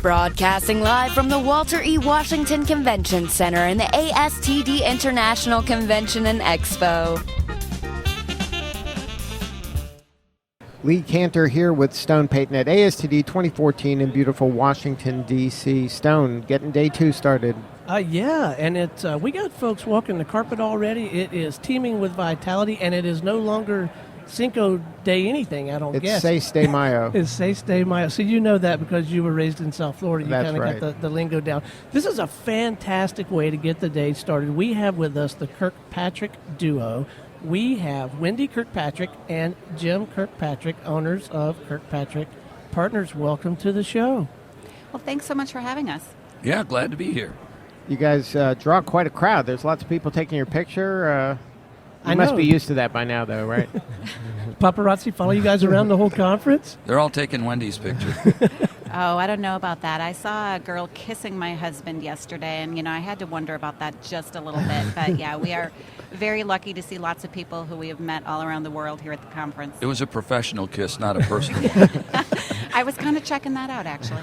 Broadcasting live from the Walter E. Washington Convention Center in the ASTD International Convention and Expo. Lee Kantor here with Stone Payton at ASTD 2014 in beautiful Washington, D.C. Stone, getting day 2 started. Yeah, and we got folks walking the carpet already. It is teeming with vitality, and it is no longer Cinco de anything, I don't guess. It's Seis de Mayo. It's Seis de Mayo. So you know that because you were raised in South Florida. You kind of right. got the lingo down. This is a fantastic way to get the day started. We have with us the Kirkpatrick duo. We have Wendy Kirkpatrick and Jim Kirkpatrick, owners of Kirkpatrick Partners. Welcome to the show. Well, thanks so much for having us. Yeah, glad to be here. You guys draw quite a crowd. There's lots of people taking your picture. You I must know. be used to that by now, though, right? Paparazzi follow you guys around the whole conference? They're all taking Wendy's picture. Oh, I don't know about that. I saw a girl kissing my husband yesterday, and, I had to wonder about that just a little bit. But, yeah, we are very lucky to see lots of people who we have met all around the world here at the conference. It was a professional kiss, not a personal one. I was kind of checking that out, actually.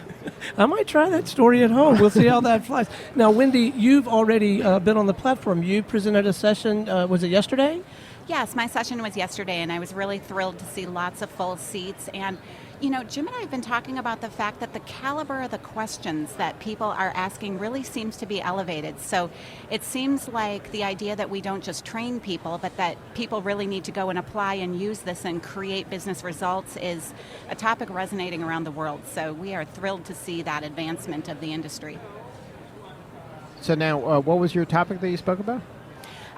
I might try that story at home. We'll see how that flies. Now, Wendy, you've already been on the platform. You presented a session, was it yesterday? Yes, my session was yesterday, and I was really thrilled to see lots of full seats. And, Jim and I have been talking about the fact that the caliber of the questions that people are asking really seems to be elevated. So it seems like the idea that we don't just train people, but that people really need to go and apply and use this and create business results is a topic resonating around the world. So we are thrilled to see that advancement of the industry. So now, what was your topic that you spoke about?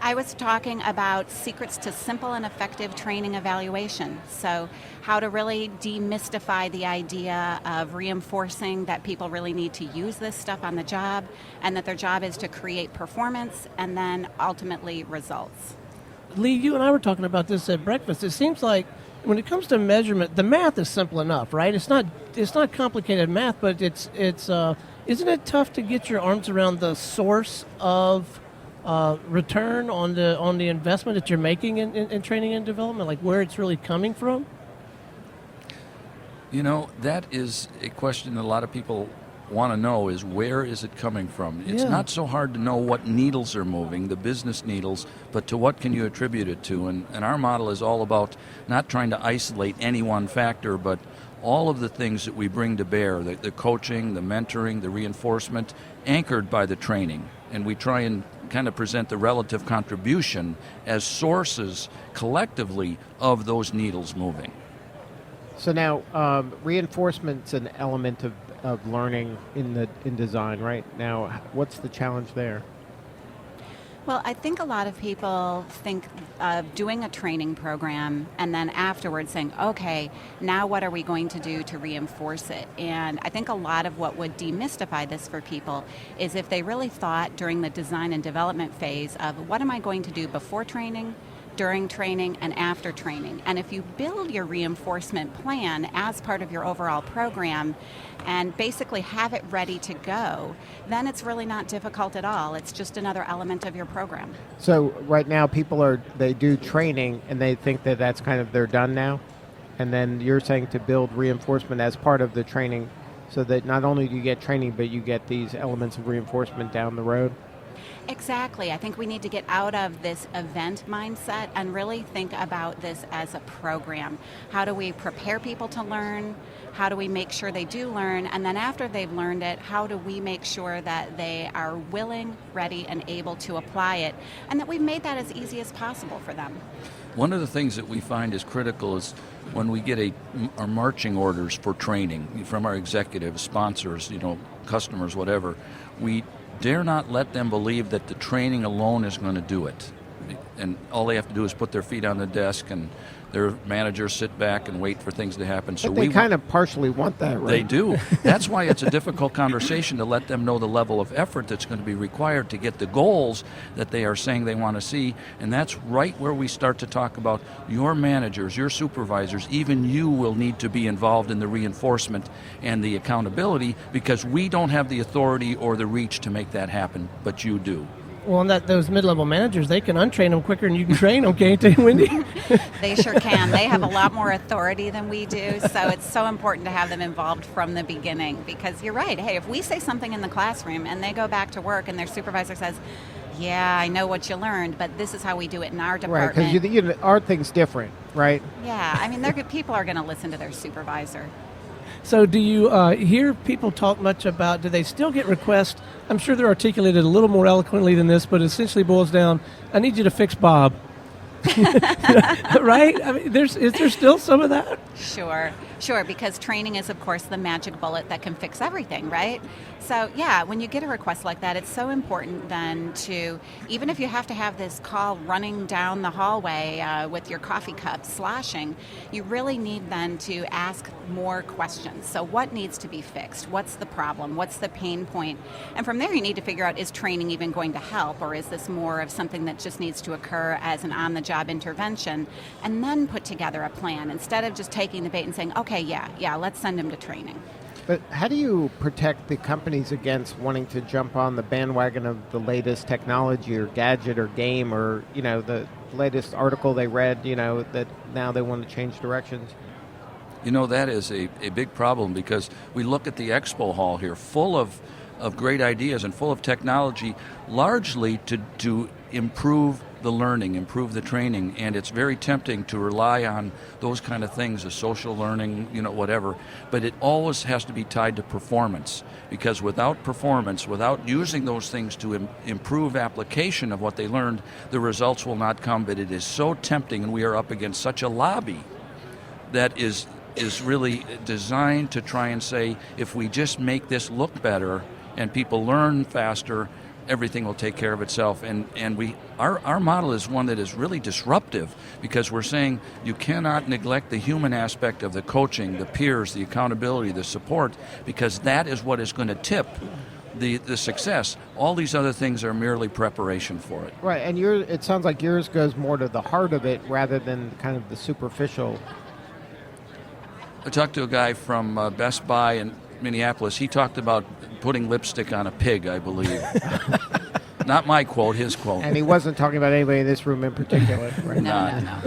I was talking about secrets to simple and effective training evaluation. So how to really demystify the idea of reinforcing that people really need to use this stuff on the job and that their job is to create performance and then ultimately results. Lee, you and I were talking about this at breakfast. It seems like when it comes to measurement, the math is simple enough, right? It's not complicated math, but it's isn't it tough to get your arms around the source of return on the investment that you're making in training and development, like where it's really coming from? That is a question that a lot of people want to know is where is it coming from? It's not so hard to know what needles are moving, the business needles, but to what can you attribute it to? And our model is all about not trying to isolate any one factor, but all of the things that we bring to bear, the coaching, the mentoring, the reinforcement, anchored by the training. And we try and kind of present the relative contribution as sources collectively of those needles moving. So now, reinforcement's an element of learning in design, right? Now, what's the challenge there? Well, I think a lot of people think of doing a training program and then afterwards saying, okay, now what are we going to do to reinforce it? And I think a lot of what would demystify this for people is if they really thought during the design and development phase of what am I going to do before training, during training, and after training. And if you build your reinforcement plan as part of your overall program and basically have it ready to go, then it's really not difficult at all. It's just another element of your program. So right now they do training and they think that that's kind of they're done now. And then you're saying to build reinforcement as part of the training so that not only do you get training, but you get these elements of reinforcement down the road. Exactly. I think we need to get out of this event mindset and really think about this as a program. How do we prepare people to learn? How do we make sure they do learn? And then after they've learned it, how do we make sure that they are willing, ready, and able to apply it, and that we've made that as easy as possible for them? One of the things that we find is critical is when we get our marching orders for training from our executives, sponsors, customers, whatever, we dare not let them believe that the training alone is going to do it. And all they have to do is put their feet on the desk and their managers sit back and wait for things to happen. So they kind of partially want that, right? They do. That's why it's a difficult conversation to let them know the level of effort that's going to be required to get the goals that they are saying they want to see. And that's right where we start to talk about your managers, your supervisors, even you will need to be involved in the reinforcement and the accountability because we don't have the authority or the reach to make that happen, but you do. Well, and those mid-level managers, they can untrain them quicker than you can train them, can't they, Wendy? They sure can. They have a lot more authority than we do, so it's so important to have them involved from the beginning, because you're right. Hey, if we say something in the classroom and they go back to work and their supervisor says, yeah, I know what you learned, but this is how we do it in our department. Right, because our thing's different, right? Yeah, I mean, people are going to listen to their supervisor. So do you hear people talk much about, do they still get requests? I'm sure they're articulated a little more eloquently than this, but it essentially boils down, I need you to fix Bob. Right? I mean, is there still some of that? Sure, because training is, of course, the magic bullet that can fix everything, right? So, yeah, when you get a request like that, it's so important then to, even if you have to have this call running down the hallway with your coffee cup sloshing, you really need then to ask more questions. So what needs to be fixed? What's the problem? What's the pain point? And from there, you need to figure out, is training even going to help, or is this more of something that just needs to occur as an on-the-job intervention? And then put together a plan instead of just taking the bait and saying, okay, yeah, let's send him to training. But how do you protect the companies against wanting to jump on the bandwagon of the latest technology or gadget or game, or, the latest article they read, that now they want to change directions? That is a big problem, because we look at the expo hall here full of great ideas and full of technology, largely to improve the learning, improve the training, and it's very tempting to rely on those kind of things, the social learning, whatever, but it always has to be tied to performance, because without performance, without using those things to improve application of what they learned, the results will not come. But it is so tempting, and we are up against such a lobby that is really designed to try and say, if we just make this look better and people learn faster, everything will take care of itself. And our model is one that is really disruptive, because we're saying you cannot neglect the human aspect of the coaching, the peers, the accountability, the support, because that is what is going to tip the success. All these other things are merely preparation for it. Right, and it sounds like yours goes more to the heart of it rather than kind of the superficial. I talked to a guy from Best Buy in Minneapolis. He talked about putting lipstick on a pig, I believe. Not my quote, his quote. And he wasn't talking about anybody in this room in particular. Right? No.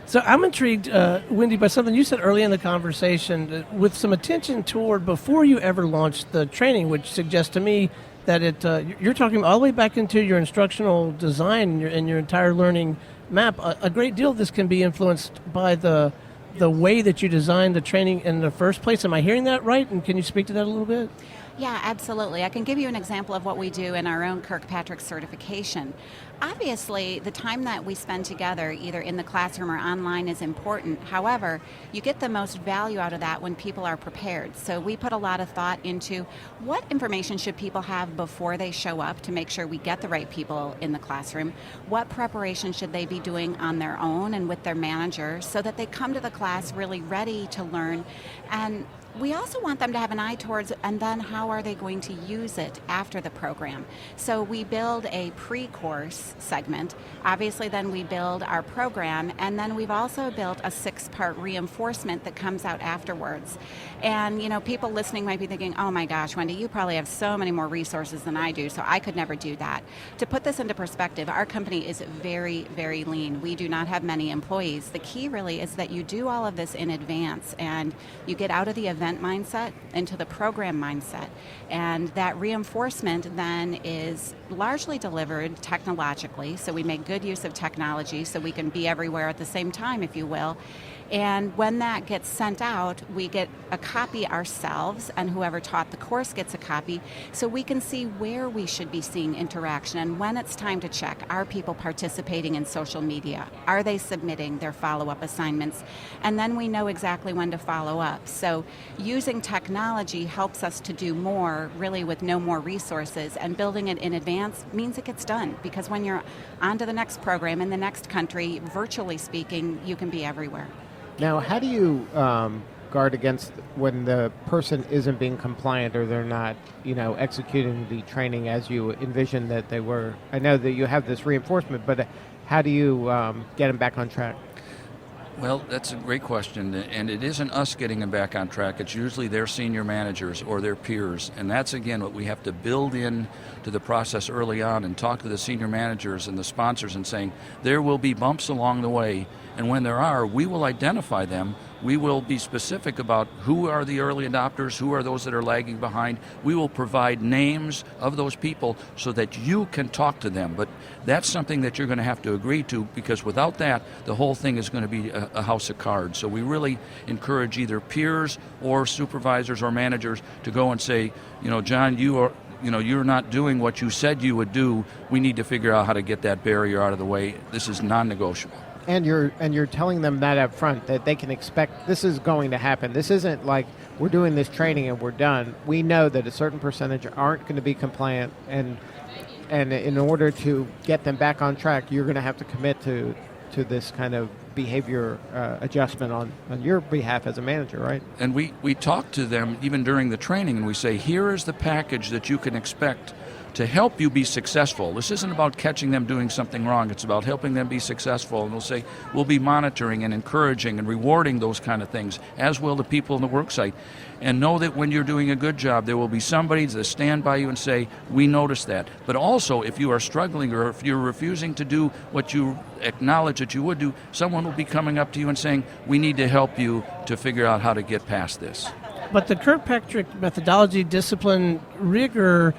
So I'm intrigued, Wendy, by something you said early in the conversation, with some attention toward before you ever launched the training, which suggests to me that you're talking all the way back into your instructional design and your entire learning map. A great deal of this can be influenced by the way that you designed the training in the first place. Am I hearing that right? And can you speak to that a little bit? Yeah, absolutely. I can give you an example of what we do in our own Kirkpatrick certification. Obviously, the time that we spend together, either in the classroom or online, is important. However, you get the most value out of that when people are prepared. So we put a lot of thought into what information should people have before they show up to make sure we get the right people in the classroom. What preparation should they be doing on their own and with their manager so that they come to the class really ready to learn. And we also want them to have an eye towards, and then how are they going to use it after the program? So we build a pre-course segment. Obviously, then we build our program, and then we've also built a 6-part reinforcement that comes out afterwards. And, people listening might be thinking, oh my gosh, Wendy, you probably have so many more resources than I do, so I could never do that. To put this into perspective, our company is very, very lean. We do not have many employees. The key really is that you do all of this in advance, and you get out of the event mindset into the program mindset. And that reinforcement then is largely delivered technologically, so we make good use of technology so we can be everywhere at the same time, if you will. And when that gets sent out, we get a copy ourselves, and whoever taught the course gets a copy, so we can see where we should be seeing interaction and when it's time to check. Are people participating in social media? Are they submitting their follow-up assignments? And then we know exactly when to follow up. So using technology helps us to do more, really with no more resources, and building it in advance means it gets done, because when you're on to the next program in the next country, virtually speaking, you can be everywhere. Now, how do you guard against when the person isn't being compliant or they're not, executing the training as you envisioned that they were? I know that you have this reinforcement, but how do you get them back on track? Well, that's a great question, and it isn't us getting them back on track. It's usually their senior managers or their peers, and that's, again, what we have to build in to the process early on and talk to the senior managers and the sponsors and saying there will be bumps along the way, and when there are, we will identify them. We will be specific about who are the early adopters, who are those that are lagging behind. We will provide names of those people so that you can talk to them. But that's something that you're going to have to agree to, because without that, the whole thing is going to be a house of cards. So we really encourage either peers or supervisors or managers to go and say, John, you're not doing what you said you would do. We need to figure out how to get that barrier out of the way. This is non-negotiable. And you're telling them that up front, that they can expect this is going to happen. This isn't like we're doing this training and we're done. We know that a certain percentage aren't going to be compliant, and in order to get them back on track, you're going to have to commit to this kind of behavior adjustment on your behalf as a manager, right? And we talk to them even during the training, and we say, here is the package that you can expect to help you be successful. This isn't about catching them doing something wrong. It's about helping them be successful. And we'll say, we'll be monitoring and encouraging and rewarding those kind of things, as will the people in the work site. And know that when you're doing a good job, there will be somebody to stand by you and say, we noticed that. But also, if you are struggling or if you're refusing to do what you acknowledge that you would do, someone will be coming up to you and saying, we need to help you to figure out how to get past this. But the Kirkpatrick methodology, discipline, rigor,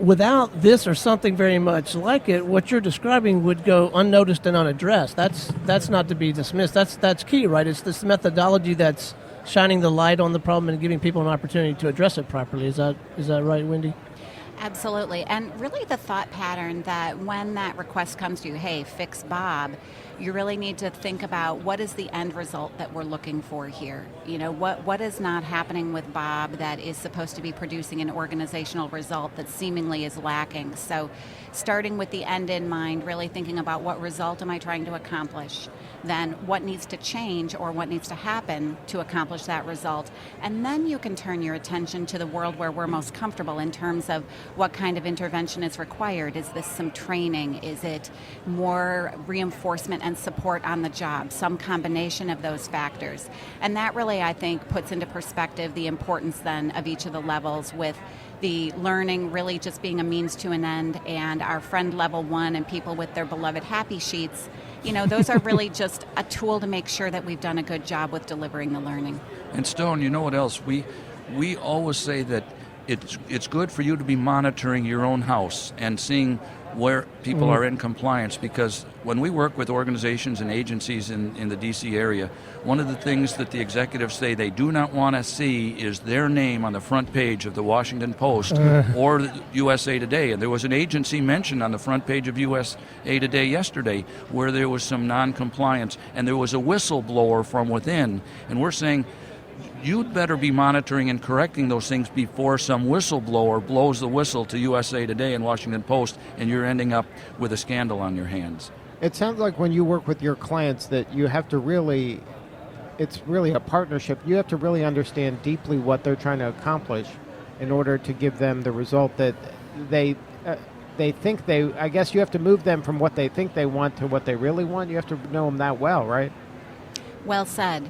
without this or something very much like it, what you're describing would go unnoticed and unaddressed. That's not to be dismissed. That's key, right? It's this methodology that's shining the light on the problem and giving people an opportunity to address it properly. Is that right, Wendy? Absolutely. And really the thought pattern that when that request comes to you, hey, fix Bob, you really need to think about what is the end result that we're looking for here. What is not happening with Bob that is supposed to be producing an organizational result that seemingly is lacking. So starting with the end in mind, really thinking about what result am I trying to accomplish, then what needs to change or what needs to happen to accomplish that result. And then you can turn your attention to the world where we're most comfortable in terms of what kind of intervention is required. Is this some training? Is it more reinforcement and support on the job? Some combination of those factors. And that really, I think, puts into perspective the importance then of each of the levels, with the learning really just being a means to an end, and our friend level 1 and people with their beloved happy sheets, those are really just a tool to make sure that we've done a good job with delivering the learning. And Stone, you know what else? We always say that it's good for you to be monitoring your own house and seeing where people are in compliance, because when we work with organizations and agencies in the D.C. area, one of the things that the executives say they do not want to see is their name on the front page of the Washington Post or USA Today. And there was an agency mentioned on the front page of USA Today yesterday where there was some non-compliance, and there was a whistleblower from within. And we're saying, you'd better be monitoring and correcting those things before some whistleblower blows the whistle to USA Today and Washington Post, and you're ending up with a scandal on your hands. It sounds like when you work with your clients that you have to really, it's really a partnership. You have to really understand deeply what they're trying to accomplish in order to give them the result that they think they, I guess you have to move them from what they think they want to what they really want. You have to know them that well, right? Well said.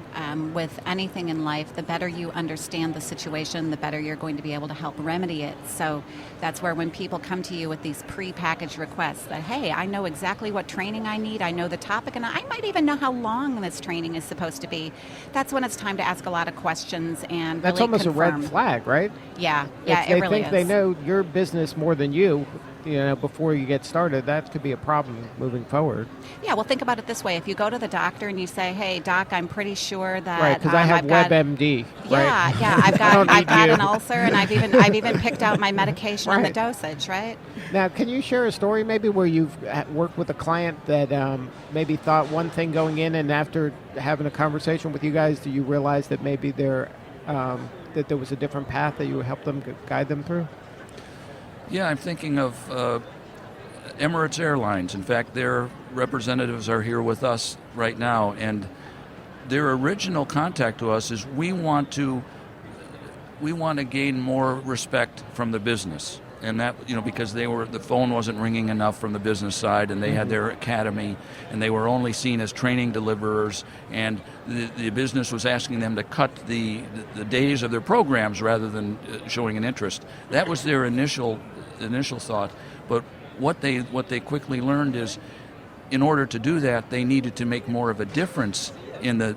With anything in life, the better you understand the situation, the better you're going to be able to help remedy it. So that's where when people come to you with these pre-packaged requests that, hey, I know exactly what training I need, I know the topic, and I might even know how long this training is supposed to be. That's when it's time to ask a lot of questions and that's really almost confirm. A red flag, right? Yeah, if it really think is. They know your business more than you, before you get started, that could be a problem moving forward. Yeah, well, think about it this way. If you go to the doctor and you say, hey, doc, I'm pretty sure that... Right, because I have WebMD, right? Yeah, I've got an ulcer, and I've even picked out my medication and the dosage, right? Now, can you share a story maybe where you've worked with a client that maybe thought one thing going in, and after having a conversation with you guys, do you realize that maybe that there was a different path that you helped them guide them through? Yeah, I'm thinking of Emirates Airlines. In fact, their representatives are here with us right now, and their original contact to us is we want to gain more respect from the business. and that, because the phone wasn't ringing enough from the business side, and they had their academy, and they were only seen as training deliverers, and the business was asking them to cut the days of their programs rather than showing an interest. That was their initial thought. But what they quickly learned is, in order to do that, they needed to make more of a difference in the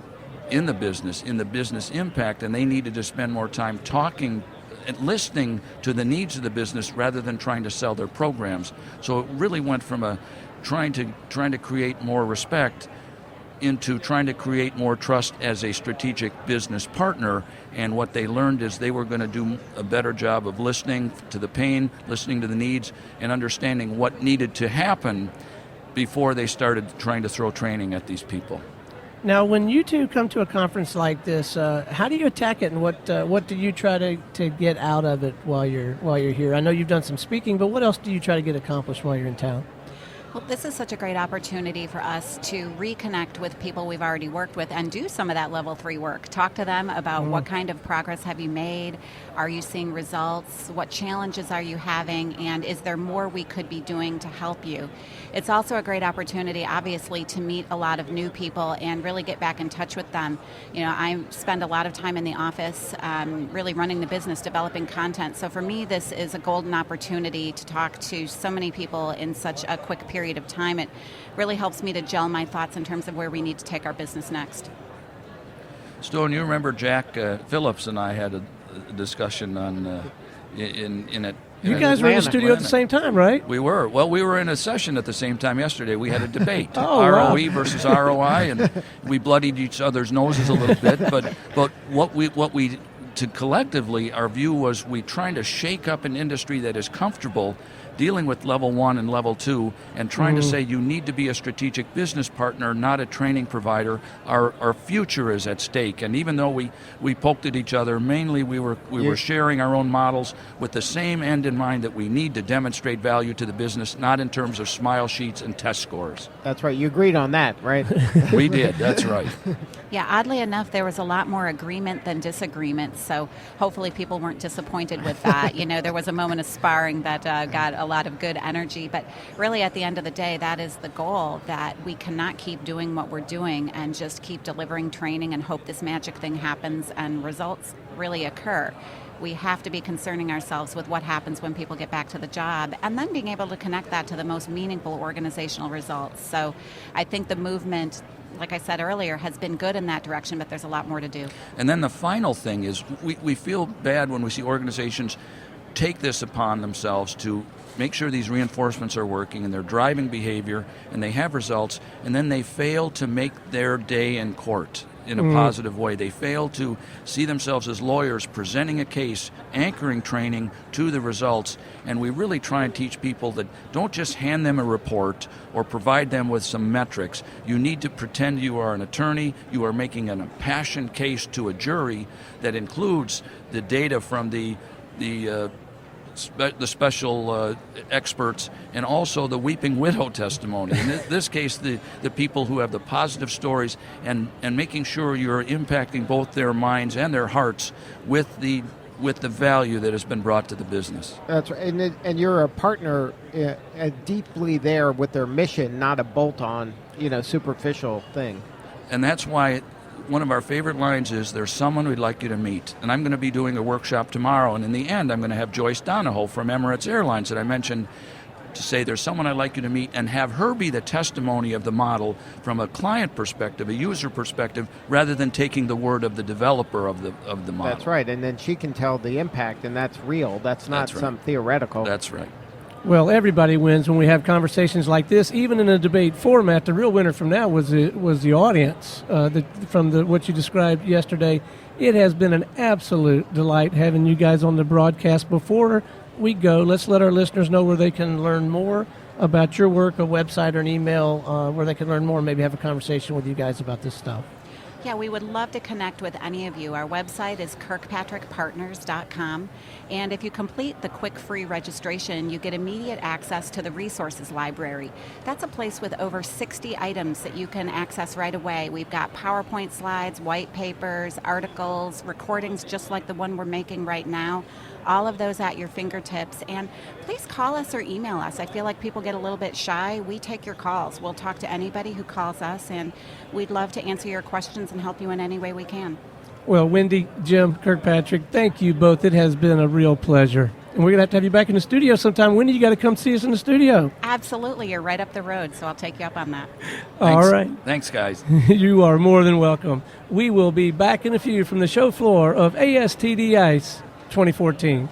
business impact, and they needed to spend more time talking and listening to the needs of the business rather than trying to sell their programs. So it really went from trying to create more respect into trying to create more trust as a strategic business partner. And what they learned is they were going to do a better job of listening to the pain, listening to the needs, and understanding what needed to happen before they started trying to throw training at these people. Now, when you two come to a conference like this, how do you attack it, and what do you try to get out of it while you're here? I know you've done some speaking, but what else do you try to get accomplished while you're in town? Well, this is such a great opportunity for us to reconnect with people we've already worked with and do some of that level 3 work. Talk to them about what kind of progress have you made? Are you seeing results? What challenges are you having? And is there more we could be doing to help you? It's also a great opportunity, obviously, to meet a lot of new people and really get back in touch with them. I spend a lot of time in the office really running the business, developing content. So for me, this is a golden opportunity to talk to so many people in such a quick period of time. It really helps me to gel my thoughts in terms of where we need to take our business next. Stone, you remember Jack Phillips and I had a discussion on in it. You guys were in the studio at the same time, right? We were. Well, we were in a session at the same time yesterday. We had a debate, ROE versus ROI, and we bloodied each other's noses a little bit. But what we to collectively, our view was we trying to shake up an industry that is comfortable dealing with level 1 and level 2 and trying to say you need to be a strategic business partner, not a training provider. Our future is at stake. And even though we poked at each other, mainly we were sharing our own models with the same end in mind, that we need to demonstrate value to the business, not in terms of smile sheets and test scores. That's right. You agreed on that, right? We did. That's right. Yeah, oddly enough, there was a lot more agreement than disagreement, so hopefully people weren't disappointed with that. There was a moment of sparring that got a lot of good energy, but really at the end of the day, that is the goal, that we cannot keep doing what we're doing and just keep delivering training and hope this magic thing happens and results really occur. We have to be concerning ourselves with what happens when people get back to the job, and then being able to connect that to the most meaningful organizational results. So I think the movement, like I said earlier, has been good in that direction, but there's a lot more to do. And then the final thing is we feel bad when we see organizations take this upon themselves to make sure these reinforcements are working and they're driving behavior and they have results, and then they fail to make their day in court in a positive way. They fail to see themselves as lawyers presenting a case, anchoring training to the results. And we really try and teach people that don't just hand them a report or provide them with some metrics. You need to pretend you are an attorney. You are making an impassioned case to a jury that includes the data from the special experts, and also the weeping widow testimony. In this case, the people who have the positive stories, and making sure you're impacting both their minds and their hearts with the value that has been brought to the business. That's right. And you're a partner deeply there with their mission, not a bolt-on, superficial thing. And that's why one of our favorite lines is, there's someone we'd like you to meet. And I'm going to be doing a workshop tomorrow, and in the end I'm going to have Joyce Donahoe from Emirates Airlines that I mentioned to say there's someone I'd like you to meet, and have her be the testimony of the model from a client perspective, a user perspective, rather than taking the word of the developer of the model. That's right, and then she can tell the impact, and that's real. That's not some theoretical. That's right. Well, everybody wins when we have conversations like this, even in a debate format. The real winner from now was the audience. From what you described yesterday, it has been an absolute delight having you guys on the broadcast. Before we go, let's let our listeners know where they can learn more about your work, a website or an email where they can learn more and maybe have a conversation with you guys about this stuff. Yeah, we would love to connect with any of you. Our website is kirkpatrickpartners.com, and if you complete the quick free registration, you get immediate access to the resources library. That's a place with over 60 items that you can access right away. We've got PowerPoint slides, white papers, articles, recordings just like the one we're making right now, all of those at your fingertips. And please call us or email us. I feel like people get a little bit shy. We take your calls. We'll talk to anybody who calls us, and we'd love to answer your questions and help you in any way we can. Well, Wendy, Jim, Kirkpatrick, thank you both. It has been a real pleasure. And we're going to have you back in the studio sometime. Wendy, you got to come see us in the studio. Absolutely. You're right up the road, so I'll take you up on that. All right. Thanks, guys. You are more than welcome. We will be back in a few from the show floor of ASTD ICE 2014.